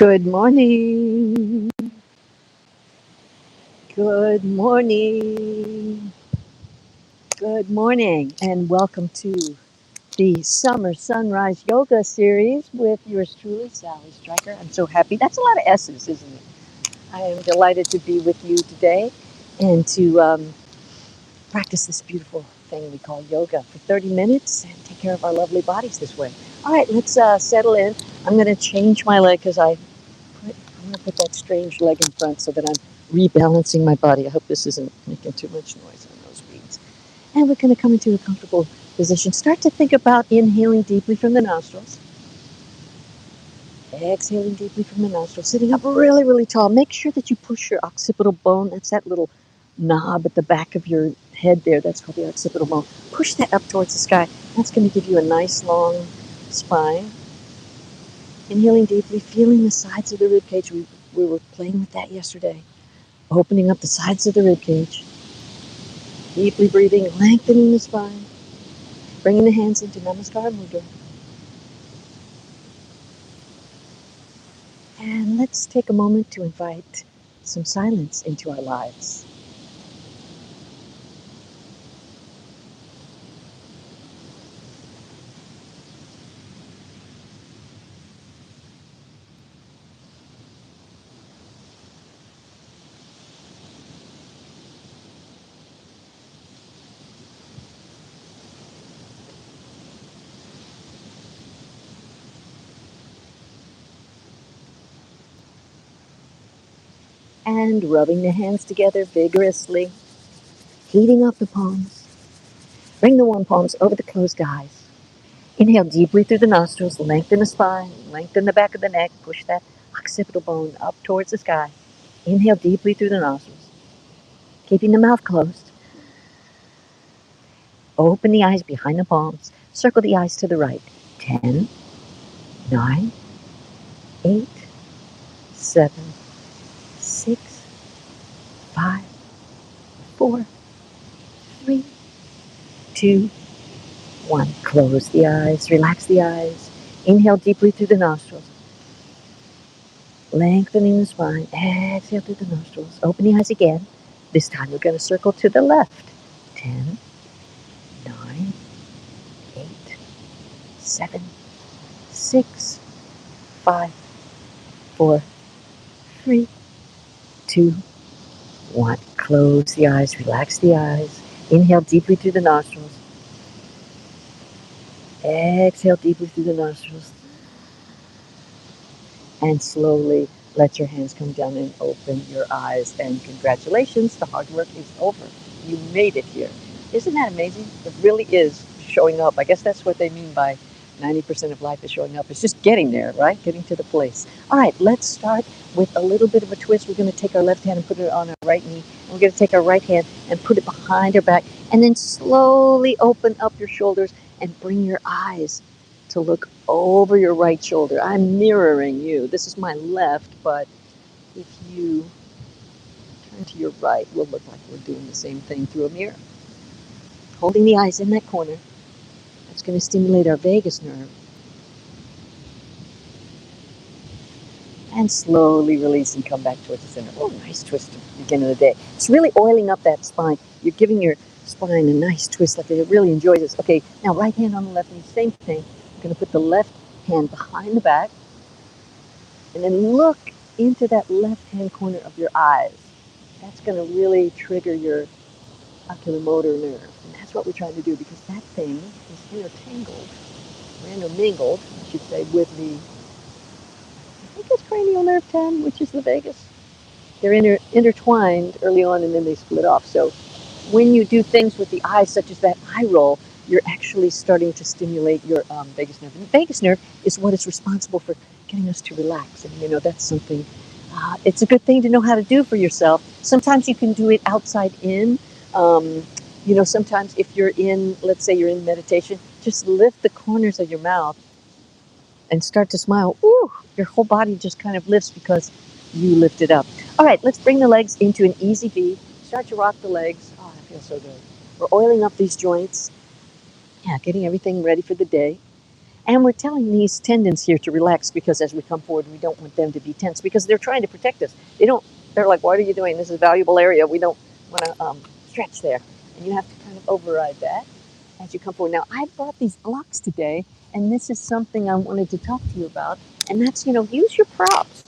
Good morning. Good morning. Good morning. And welcome to the Summer Sunrise Yoga Series with yours truly, Sally Stryker. I'm so happy. That's a lot of S's, isn't it? I am delighted to be with you today and to practice this beautiful thing we call yoga for 30 minutes and take care of our lovely bodies this way. All right, let's settle in. I'm going to change my leg because I'm going to put that strange leg in front so that I'm rebalancing my body. I hope this isn't making too much noise on those beats. And we're going to come into a comfortable position. Start to think about inhaling deeply from the nostrils. Exhaling deeply from the nostrils. Sitting up really, really tall. Make sure that you push your occipital bone. That's that little knob at the back of your head there. That's called the occipital bone. Push that up towards the sky. That's going to give you a nice long spine. Inhaling deeply, feeling the sides of the rib cage. We were playing with that yesterday. Opening up the sides of the rib cage. Deeply breathing, lengthening the spine. Bringing the hands into Namaskar Mudra. And let's take a moment to invite some silence into our lives. And rubbing the hands together vigorously. Heating up the palms. Bring the warm palms over the closed eyes. Inhale deeply through the nostrils. Lengthen the spine. Lengthen the back of the neck. Push that occipital bone up towards the sky. Inhale deeply through the nostrils. Keeping the mouth closed. Open the eyes behind the palms. Circle the eyes to the right. 10, 9, 8, 7, 6, 5, 4, 3, 2, 1. Close the eyes. Relax the eyes. Inhale deeply through the nostrils. Lengthening the spine. Exhale through the nostrils. Open the eyes again. This time we're going to circle to the left. 10, 9, 8, 7, 6, 5, 4, 3, 2, 1. Close the eyes, relax the eyes. Inhale deeply through the nostrils. Exhale deeply through the nostrils. And slowly let your hands come down and open your eyes. And congratulations, the hard work is over. You made it here. Isn't that amazing? It really is showing up. I guess that's what they mean by 90% of life is showing up. It's just getting there, right? Getting to the place. All right, let's start with a little bit of a twist. We're going to take our left hand and put it on our right knee. And we're going to take our right hand and put it behind our back. And then slowly open up your shoulders and bring your eyes to look over your right shoulder. I'm mirroring you. This is my left, but if you turn to your right, we'll look like we're doing the same thing through a mirror. Holding the eyes in that corner. That's going to stimulate our vagus nerve. And slowly release and come back towards the center. Oh, nice twist at the beginning of the day. It's really oiling up that spine. You're giving your spine a nice twist, like it really enjoys this. Okay, now right hand on the left knee, same thing. I'm going to put the left hand behind the back. And then look into that left-hand corner of your eyes. That's going to really trigger your oculomotor nerve. And that's what we're trying to do because that thing is intertangled, or intermingled, I should say, with I think it's cranial nerve 10, which is the vagus. They're intertwined early on and then they split off. So when you do things with the eyes, such as that eye roll, you're actually starting to stimulate your vagus nerve. And the vagus nerve is what is responsible for getting us to relax. And, that's something, it's a good thing to know how to do for yourself. Sometimes you can do it outside in. Sometimes if you're let's say you're in meditation, just lift the corners of your mouth and start to smile. Ooh, your whole body just kind of lifts because you lift it up. All right, let's bring the legs into an easy V. Start to rock the legs. Oh, that feels so good. We're oiling up these joints. Yeah, getting everything ready for the day. And we're telling these tendons here to relax because as we come forward, we don't want them to be tense because they're trying to protect us. They're like, what are you doing? This is a valuable area. We don't want to stretch there. And you have to kind of override that as you come forward. Now, I brought these blocks today, and this is something I wanted to talk to you about. And that's, use your props.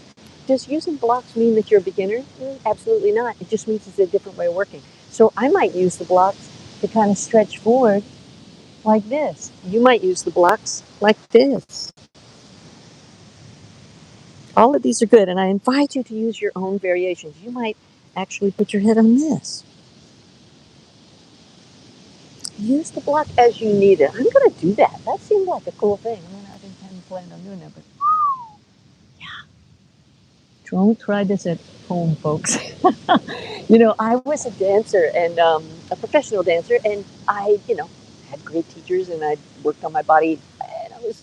Does using blocks mean that you're a beginner? Absolutely not. It just means it's a different way of working. So I might use the blocks to kind of stretch forward like this. You might use the blocks like this. All of these are good, and I invite you to use your own variations. You might actually put your head on this. Use the block as you need it. I'm going to do that. That seemed like a cool thing. I mean, I hadn't planned on doing that, but yeah. Don't try this at home, folks. I was a dancer and a professional dancer, and I, had great teachers, and I worked on my body, and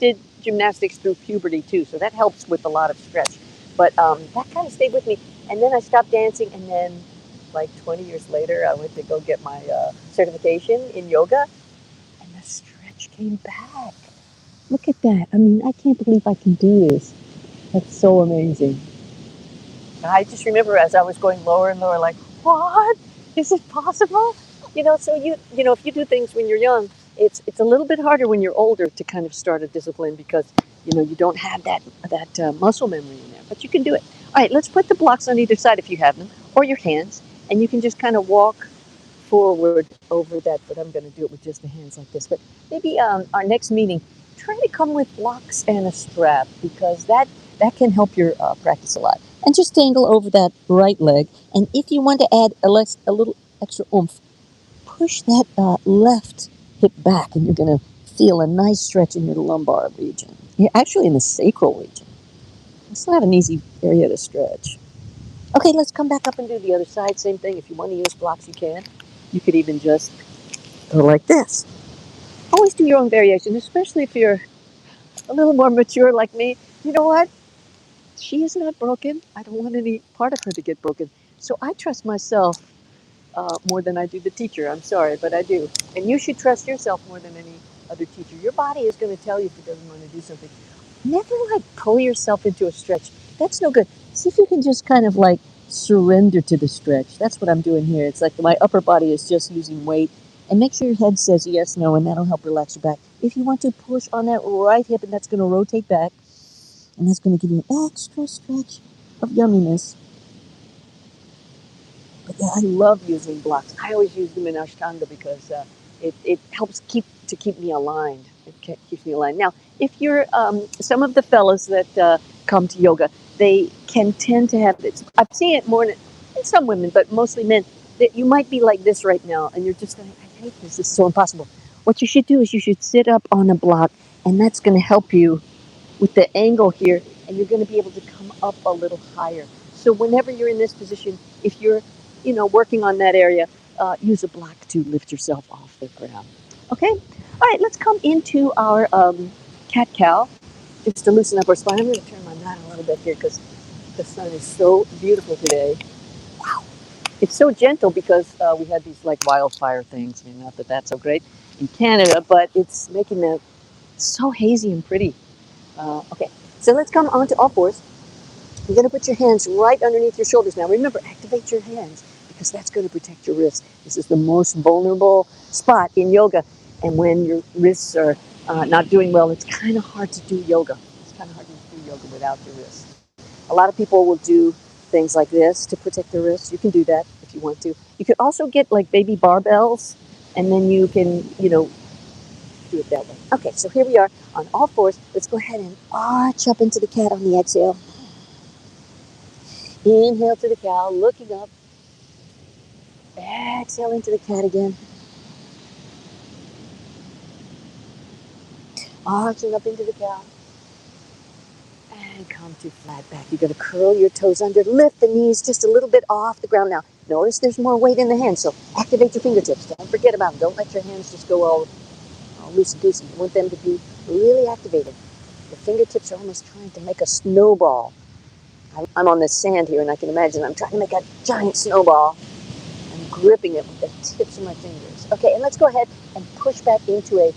did gymnastics through puberty too, so that helps with a lot of stretch. But that kind of stayed with me, and then I stopped dancing, and then like 20 years later, I went to go get my certification in yoga, and the stretch came back. Look at that. I mean, I can't believe I can do this. That's so amazing. I just remember as I was going lower and lower, like, what? Is it possible? So if you do things when you're young, it's a little bit harder when you're older to kind of start a discipline because, you don't have that muscle memory in there, but you can do it. All right, let's put the blocks on either side if you have them, or your hands, and you can just kind of walk forward over that, but I'm going to do it with just the hands like this. But maybe our next meeting, try to come with blocks and a strap because that can help your practice a lot. And just dangle over that right leg. And if you want to add a little extra oomph, push that left hip back, and you're going to feel a nice stretch in your lumbar region. You're actually in the sacral region. It's not an easy area to stretch. Okay, let's come back up and do the other side. Same thing. If you want to use blocks, you can. You could even just go like this. Always do your own variation, especially if you're a little more mature like me. You know what? She is not broken. I don't want any part of her to get broken. So I trust myself more than I do the teacher. I'm sorry, but I do. And you should trust yourself more than any other teacher. Your body is going to tell you if it doesn't want to do something. Never pull yourself into a stretch. That's no good. See if you can just kind of surrender to the stretch. That's what I'm doing here. It's like my upper body is just using weight. And make sure your head says yes, no, and that'll help relax your back. If you want to push on that right hip, and that's going to rotate back, and that's going to give you an extra stretch of yumminess. But yeah, I love using blocks. I always use them in Ashtanga because it helps keep me aligned. It keeps me aligned. Now, if you're some of the fellas that come to yoga, they can tend to have this. I've seen it more in some women, but mostly men. That you might be like this right now, and you're just going, I hate this. This is so impossible. What you should do is you should sit up on a block, and that's going to help you with the angle here, and you're going to be able to come up a little higher. So whenever you're in this position, if you're, working on that area, use a block to lift yourself off the ground. Okay? All right, let's come into our cat-cow, just to loosen up our spine. I'm going to turn my mat a little bit here because the sun is so beautiful today. Wow. It's so gentle because we had these wildfire things. I mean, not that that's so great in Canada, but it's making it so hazy and pretty. Okay, so let's come onto all fours. You're going to put your hands right underneath your shoulders. Now remember, activate your hands because that's going to protect your wrists. This is the most vulnerable spot in yoga. And when your wrists are not doing well, it's kind of hard to do yoga. It's kind of hard to do yoga without your wrists. A lot of people will do things like this to protect their wrists. You can do that if you want to. You could also get baby barbells, and then you can, do it that way. Okay, so here we are on all fours. Let's go ahead and arch up into the cat on the exhale. Inhale to the cow, looking up. Exhale into the cat again. Arching up into the cow. And come to flat back. You're going to curl your toes under, lift the knees just a little bit off the ground now. Notice there's more weight in the hands, so activate your fingertips. Don't forget about them. Don't let your hands just go all loosey-goosey. You want them to be really activated. The fingertips are almost trying to make a snowball. I'm on the sand here, and I can imagine I'm trying to make a giant snowball. I'm gripping it with the tips of my fingers. Okay, and let's go ahead and push back into a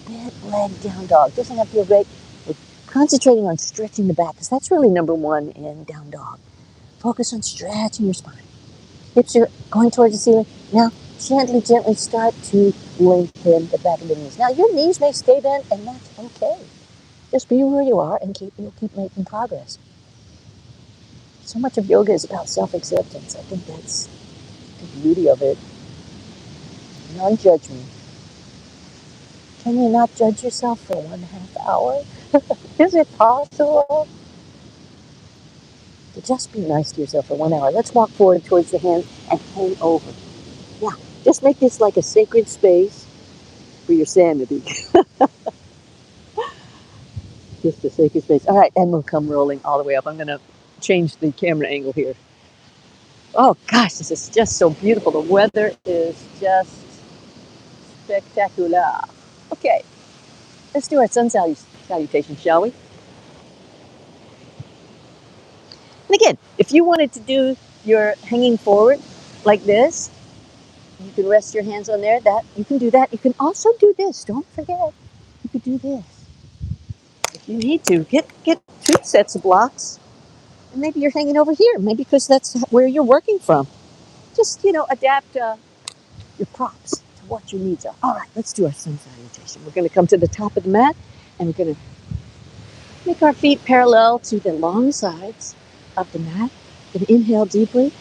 split leg down dog. Doesn't that feel great? We're concentrating on stretching the back because that's really number one in down dog. Focus on stretching your spine. Hips are going towards the ceiling. Now, gently, gently start to lengthen the back of the knees. Now, your knees may stay bent, and that's okay. Just be where you are, and you'll keep making progress. So much of yoga is about self-acceptance. I think that's the beauty of it. Non-judgment. Can you not judge yourself for 1.5 hours? Is it possible? To just be nice to yourself for 1 hour. Let's walk forward towards the hands and hang over. Yeah, just make this like a sacred space for your sanity. Just a sacred space. All right, and we'll come rolling all the way up. I'm going to change the camera angle here. Oh gosh, this is just so beautiful. The weather is just spectacular. Okay, let's do our sun salutation, shall we? And again, if you wanted to do your hanging forward like this, you can rest your hands on there. That you can do that. You can also do this. Don't forget, you could do this if you need to. Get 2 sets of blocks, and maybe you're hanging over here. Maybe because that's where you're working from. Just adapt your props to what your needs are. All right, let's do our sun salutation. We're going to come to the top of the mat, and we're going to make our feet parallel to the long sides of the mat. We're going to inhale deeply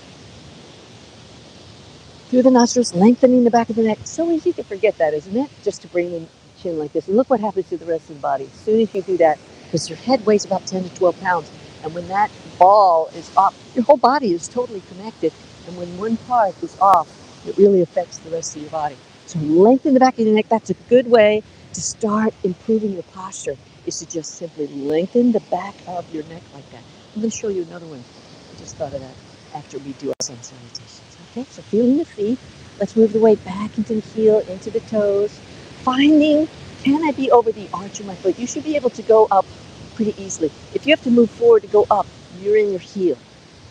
through the nostrils, lengthening the back of the neck. It's so easy to forget that, isn't it? Just to bring the chin like this. And look what happens to the rest of the body as soon as you do that, because your head weighs about 10 to 12 pounds. And when that ball is off, your whole body is totally connected. And when one part is off, it really affects the rest of your body. So lengthen the back of your neck. That's a good way to start improving your posture, is to just simply lengthen the back of your neck like that. I'm going to show you another one. I just thought of that after we do our sun salutations. Okay, so feeling the feet. Let's move the weight back into the heel, into the toes. Finding, can I be over the arch of my foot? You should be able to go up pretty easily. If you have to move forward to go up, you're in your heel.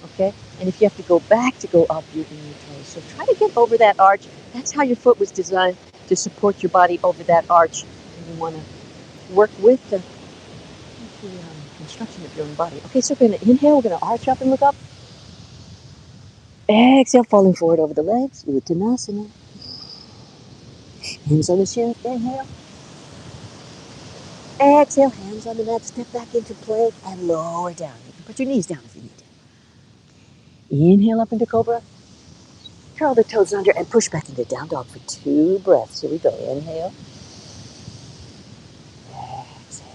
Okay? And if you have to go back to go up, you're in your toes. So try to get over that arch. That's how your foot was designed, to support your body over that arch. And you want to work with the construction of your own body. Okay, so we're going to inhale. We're going to arch up and look up. Exhale, falling forward over the legs, Uttanasana. Hands on the shins, inhale. Exhale, hands on the mat, step back into plank and lower down. You can put your knees down if you need to. Inhale up into cobra. Curl the toes under and push back into down dog for 2 breaths. Here we go. Inhale. Exhale.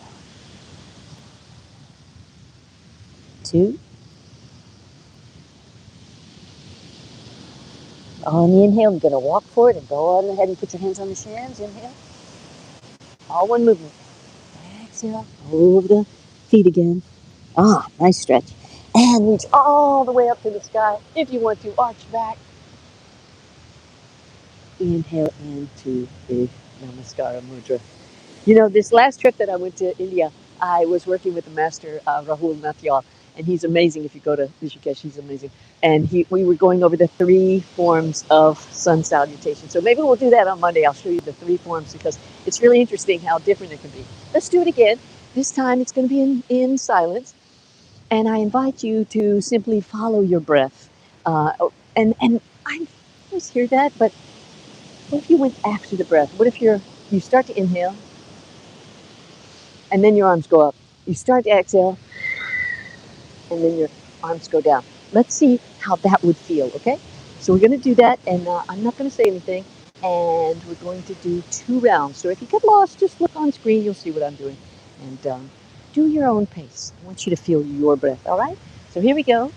2. On the inhale, you're going to walk forward and go on ahead and put your hands on the shins. Inhale. All one movement. Exhale. Over the feet again. Nice stretch. And reach all the way up to the sky. If you want to, arch back. Inhale into the Namaskara Mudra. This last trip that I went to India, I was working with the master, Rahul Natyal, and he's amazing. If you go to Rishikesh, he's amazing. And we were going over the 3 forms of sun salutation. So maybe we'll do that on Monday. I'll show you the 3 forms, because it's really interesting how different it can be. Let's do it again. This time it's going to be in silence. And I invite you to simply follow your breath. And I always hear that, but what if you went after the breath? What if you start to inhale, and then your arms go up? You start to exhale, and then your arms go down. Let's see how that would feel, okay? So we're going to do that, and I'm not going to say anything, and we're going to do 2 rounds. So if you get lost, just look on screen. You'll see what I'm doing. And do your own pace. I want you to feel your breath, all right? So here we go.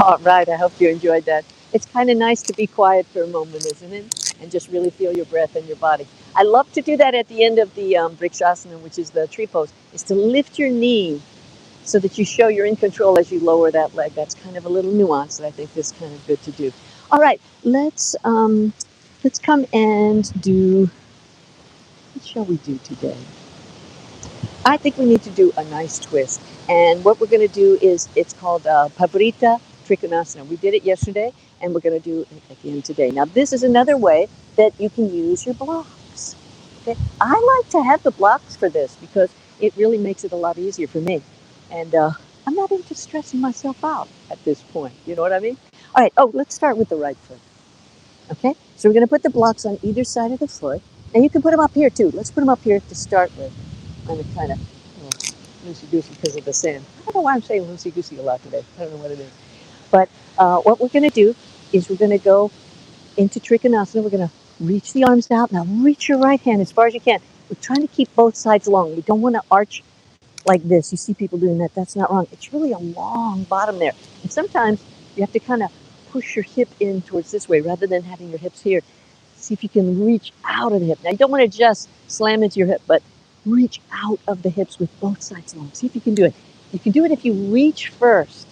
All right, I hope you enjoyed that. It's kind of nice to be quiet for a moment, isn't it? And just really feel your breath and your body. I love to do that at the end of the Vrikshasana, which is the tree pose, is to lift your knee so that you show you're in control as you lower that leg. That's kind of a little nuance that I think is kind of good to do. All right, let's come and do. What shall we do today? I think we need to do a nice twist. And what we're going to do is, it's called Pavrita Trikonasana. We did it yesterday, and we're going to do it again today. Now, this is another way that you can use your blocks. Okay, I like to have the blocks for this because it really makes it a lot easier for me. And I'm not into stressing myself out at this point. You know what I mean? All right. Oh, let's start with the right foot. Okay, so we're going to put the blocks on either side of the foot. And you can put them up here too. Let's put them up here to start with. I'm kind of loosey-goosey because of the sand. I don't know why I'm saying loosey-goosey a lot today. I don't know what it is. But what we're going to do is we're going to go into Trikonasana. We're going to reach the arms out. Now reach your right hand as far as you can. We're trying to keep both sides long. We don't want to arch like this. You see people doing that. That's not wrong. It's really a long bottom there. And sometimes you have to kind of push your hip in towards this way rather than having your hips here. See if you can reach out of the hip. Now, you don't want to just slam into your hip, but reach out of the hips with both sides long. See if you can do it. You can do it if you reach first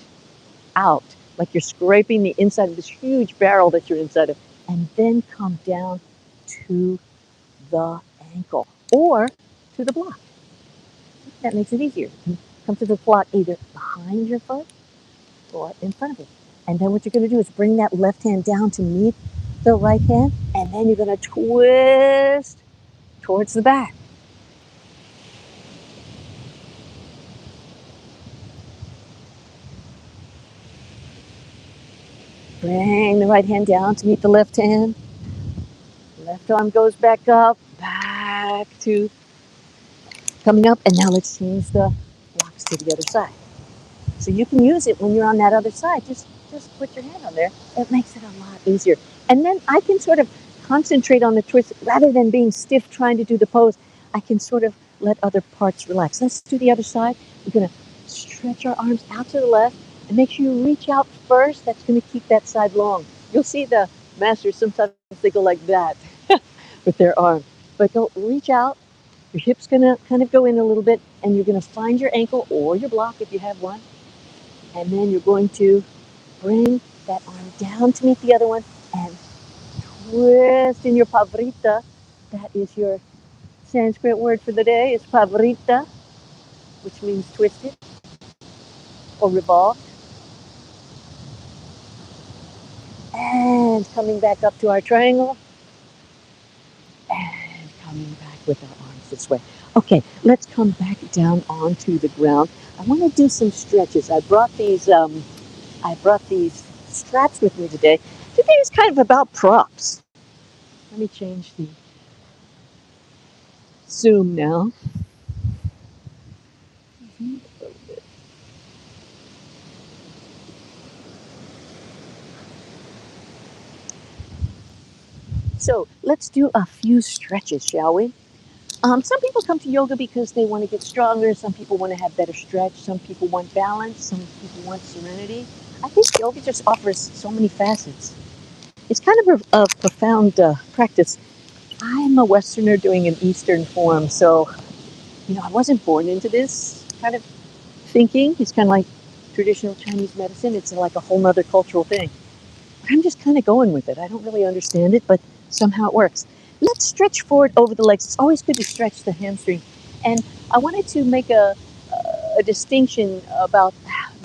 out, like you're scraping the inside of this huge barrel that you're inside of, and then come down to the ankle or to the block. That makes it easier. Come to the block either behind your foot or in front of it. And then what you're going to do is bring that left hand down to meet the right hand, and then you're going to twist towards the back. Bring the right hand down to meet the left hand. Left arm goes back up, back to coming up, and now let's change the blocks to the other side. So you can use it when you're on that other side. Just put your hand on there. It makes it a lot easier. And then I can sort of concentrate on the twist rather than being stiff trying to do the pose. I can sort of let other parts relax. Let's do the other side. We're going to stretch our arms out to the left and make sure you reach out first. That's going to keep that side long. You'll see the masters, sometimes they go like that with their arm. But go reach out. Your hip's going to kind of go in a little bit, and you're going to find your ankle or your block if you have one. And then you're going to bring that arm down to meet the other one and twist in your pavrita. That is your Sanskrit word for the day. It's pavrita, which means twisted or revolved. And coming back up to our triangle. And coming back with our arms this way. Okay, let's come back down onto the ground. I want to do some stretches. I brought these straps with me today. Today is kind of about props. Let me change the zoom now. So let's do a few stretches, shall we? Some people come to yoga because they want to get stronger. Some people want to have better stretch. Some people want balance. Some people want serenity. I think yoga just offers so many facets. It's kind of a profound practice. I'm a Westerner doing an Eastern form, so I wasn't born into this kind of thinking. It's kind of like traditional Chinese medicine. It's like a whole nother cultural thing. I'm just kind of going with it. I don't really understand it, but somehow it works. Let's stretch forward over the legs. It's always good to stretch the hamstring. And I wanted to make a distinction about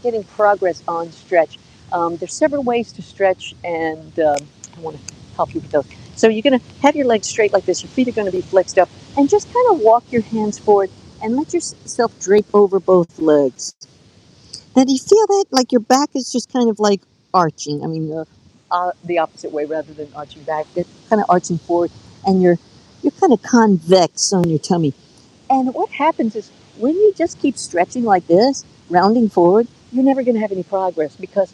getting progress on stretch. There's several ways to stretch, and I want to help you with those. So you're going to have your legs straight like this. Your feet are going to be flexed up. And just kind of walk your hands forward and let yourself drape over both legs. Now, do you feel that? Like your back is just kind of like arching. I mean, the opposite way rather than arching back. It's kind of arching forward, and you're kind of convex on your tummy. And what happens is when you just keep stretching like this, rounding forward, you're never going to have any progress because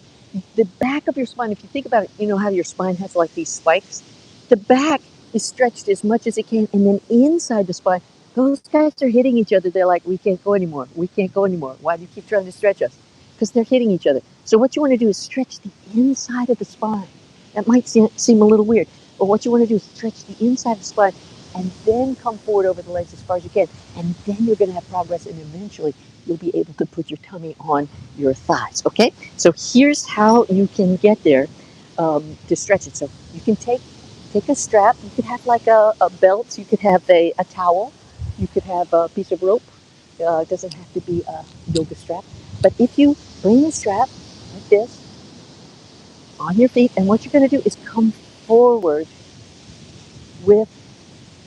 the back of your spine, if you think about it, you know how your spine has like these spikes? The back is stretched as much as it can, and then inside the spine, those guys are hitting each other. They're like, we can't go anymore. We can't go anymore. Why do you keep trying to stretch us? Because they're hitting each other. So what you want to do is stretch the inside of the spine. That might seem a little weird, but what you want to do is stretch the inside of the spine and then come forward over the legs as far as you can. And then you're going to have progress, and eventually you'll be able to put your tummy on your thighs, okay? So here's how you can get there to stretch it. So you can take a strap. You could have like a belt. You could have a towel. You could have a piece of rope. It doesn't have to be a yoga strap. But if you bring the strap like this on your feet, and what you're going to do is come forward with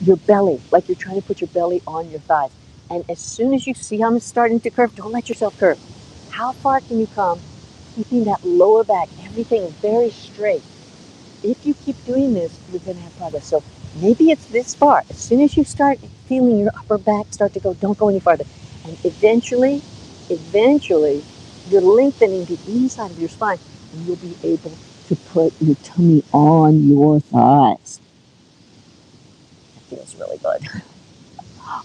your belly, like you're trying to put your belly on your thighs. And as soon as you see how I'm starting to curve, don't let yourself curve. How far can you come, keeping that lower back, everything very straight? If you keep doing this, you're going to have progress. So maybe it's this far. As soon as you start feeling your upper back start to go, don't go any farther. And eventually, you're lengthening the inside of your spine, and you'll be able to put your tummy on your thighs. That feels really good.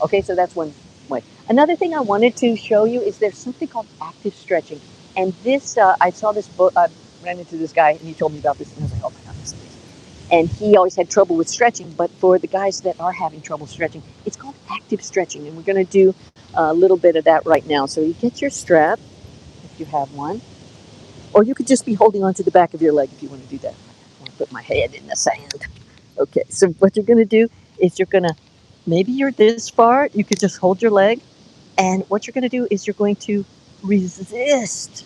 Okay, so that's one way. Another thing I wanted to show you is there's something called active stretching. And this, I saw this book, I ran into this guy, and he told me about this, and I was like, oh my God, this is amazing. And he always had trouble with stretching, but for the guys that are having trouble stretching, it's called active stretching, and we're going to do a little bit of that right now. So you get your strap, if you have one, or you could just be holding onto the back of your leg if you want to do that. I want to put my head in the sand. Okay, so what you're going to do is you're going to, maybe you're this far, you could just hold your leg, and what you're going to do is you're going to resist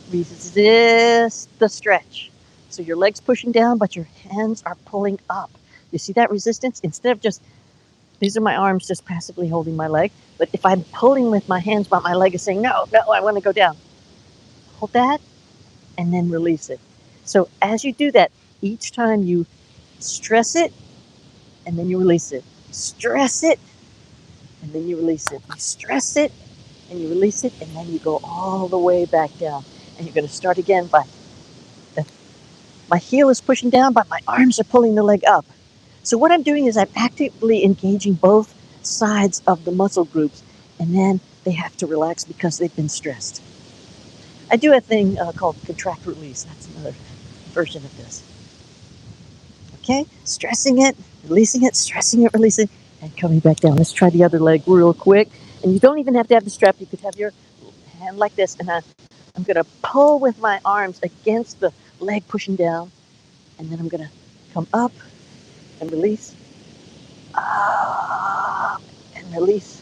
the stretch. So your leg's pushing down, but your hands are pulling up. You see that resistance? Instead of just, these are my arms just passively holding my leg. But if I'm pulling with my hands, but my leg is saying, no, I want to go down. Hold that and then release it. So as you do that, each time you stress it and then you release it. Stress it and then you release it. You stress it and you release it, and then you go all the way back down. And you're going to start again by my heel is pushing down, but my arms are pulling the leg up. So what I'm doing is I'm actively engaging both sides of the muscle groups, and then they have to relax because they've been stressed. I do a thing called contract release. That's another version of this. Okay, stressing it, releasing it, stressing it, releasing it, and coming back down. Let's try the other leg real quick. And you don't even have to have the strap. You could have your hand like this, and I'm going to pull with my arms against the leg pushing down, and then I'm going to come up and release, up and release,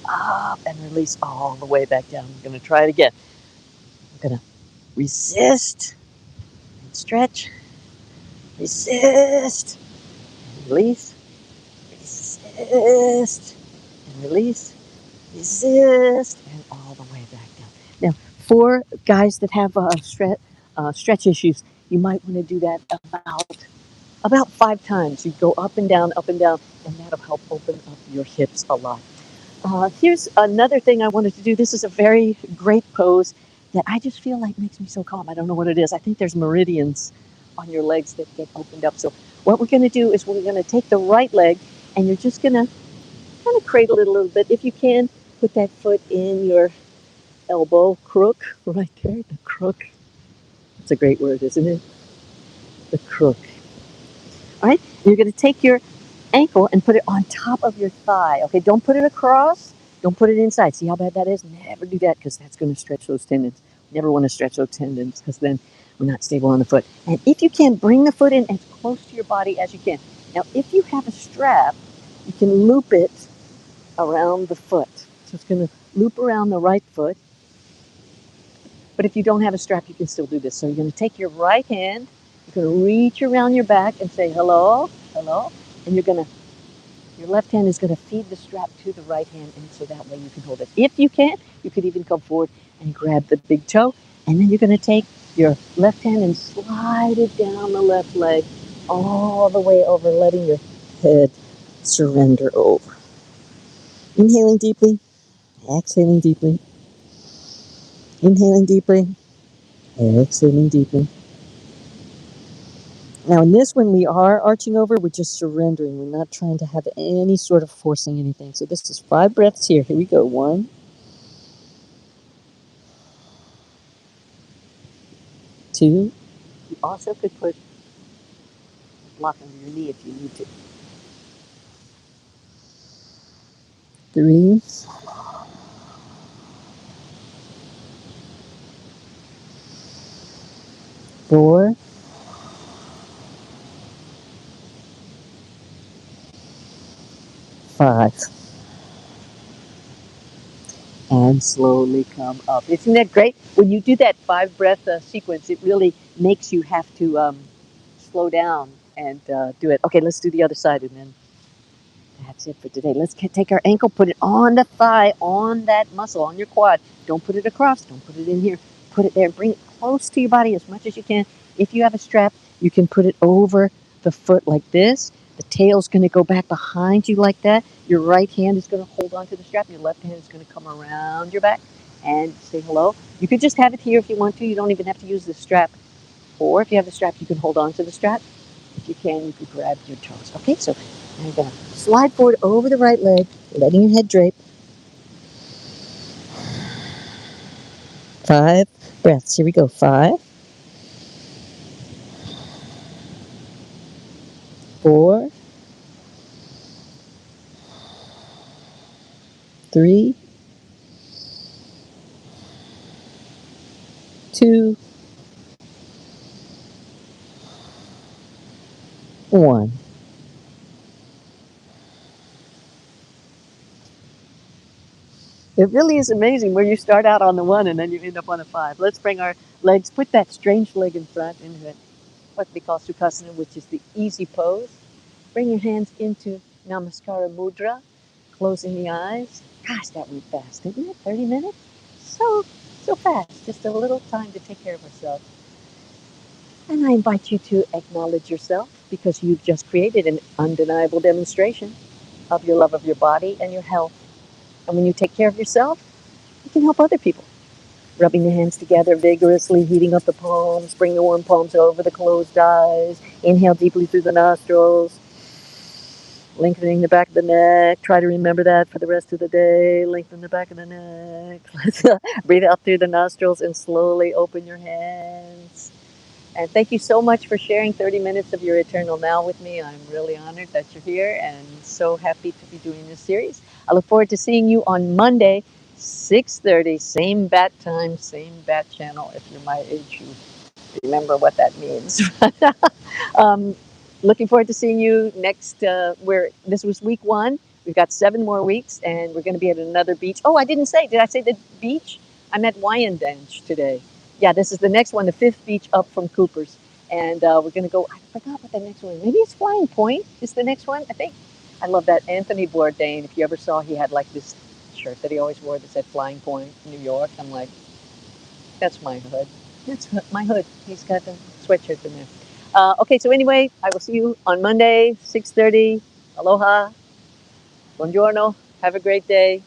up and release all the way back down. I'm going to try it again. I'm going to resist and stretch, resist and release, resist and release, resist, and all the way back down. Now, for guys that have stretch issues, you might want to do that about 5 times. You go up and down, and that'll help open up your hips a lot. Here's another thing I wanted to do. This is a very great pose that I just feel like makes me so calm. I don't know what it is. I think there's meridians on your legs that get opened up. So what we're going to do is we're going to take the right leg, and you're just going to kind of cradle it a little bit. If you can, put that foot in your elbow crook right there. The crook. It's a great word, isn't it? The crook. All right. You're going to take your ankle and put it on top of your thigh. Okay, don't put it across. Don't put it inside. See how bad that is? Never do that because that's going to stretch those tendons. Never want to stretch those tendons because then we're not stable on the foot. And if you can, bring the foot in as close to your body as you can. Now, if you have a strap, you can loop it around the foot. So it's going to loop around the right foot. But if you don't have a strap, you can still do this. So you're going to take your right hand, you're going to reach around your back and say, hello, hello. And your left hand is going to feed the strap to the right hand, and so that way you can hold it. If you can, you could even come forward and grab the big toe, and then you're going to take your left hand and slide it down the left leg all the way over, letting your head surrender over. Inhaling deeply, exhaling deeply. Inhaling deeply, exhaling deeply. Now in this one, we are arching over. We're just surrendering. We're not trying to have any sort of forcing anything. So this is 5 breaths here. Here we go. 1, 2. You also could put a block under your knee if you need to. 3, 4, 5. And slowly come up. Isn't that great? When you do that 5 breath sequence, it really makes you have to slow down and do it. Okay, let's do the other side, and then that's it for today. Let's take our ankle, put it on the thigh, on that muscle, on your quad. Don't put it across. Don't put it in here. Put it there. Bring it close to your body as much as you can. If you have a strap, you can put it over the foot like this. The tail's going to go back behind you like that. Your right hand is going to hold onto the strap. Your left hand is going to come around your back and say hello. You could just have it here if you want to. You don't even have to use the strap. Or if you have the strap, you can hold on to the strap. If you can, you could grab your toes. Okay, so now you're going to slide forward over the right leg, letting your head drape. 5 breaths. Here we go. 5, 4, 3, 2, 1. It really is amazing where you start out on the 1 and then you end up on a 5. Let's bring our legs, put that strange leg in front into what we call Sukhasana, which is the easy pose. Bring your hands into Namaskara Mudra, closing the eyes. Gosh, that went fast, didn't it? 30 minutes? So fast. Just a little time to take care of ourselves. And I invite you to acknowledge yourself because you've just created an undeniable demonstration of your love of your body and your health. And when you take care of yourself, you can help other people. Rubbing the hands together vigorously, heating up the palms, bring the warm palms over the closed eyes. Inhale deeply through the nostrils, lengthening the back of the neck. Try to remember that for the rest of the day. Lengthen the back of the neck. Breathe out through the nostrils and slowly open your hands. And thank you so much for sharing 30 minutes of your eternal now with me. I'm really honored that you're here and so happy to be doing this series. I look forward to seeing you on Monday, 6:30, same bat time, same bat channel. If you're my age, you remember what that means. um, Looking forward to seeing you next. This was week 1. We've got 7 more weeks, and we're going to be at another beach. Oh, I didn't say. Did I say the beach? I'm at WYANDANCH today. Yeah, this is the next one, the 5th beach up from Cooper's, and we're going to go. I forgot what the next one. Maybe it's Flying Point. Is the next one? I think. I love that Anthony Bourdain. If you ever saw, he had like this shirt that he always wore that said Flying Point, New York. I'm like, that's my hood. That's my hood. He's got the sweatshirt in there. Okay, so anyway, I will see you on Monday, 6:30. Aloha. Buongiorno. Have a great day.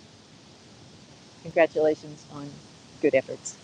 Congratulations on good efforts.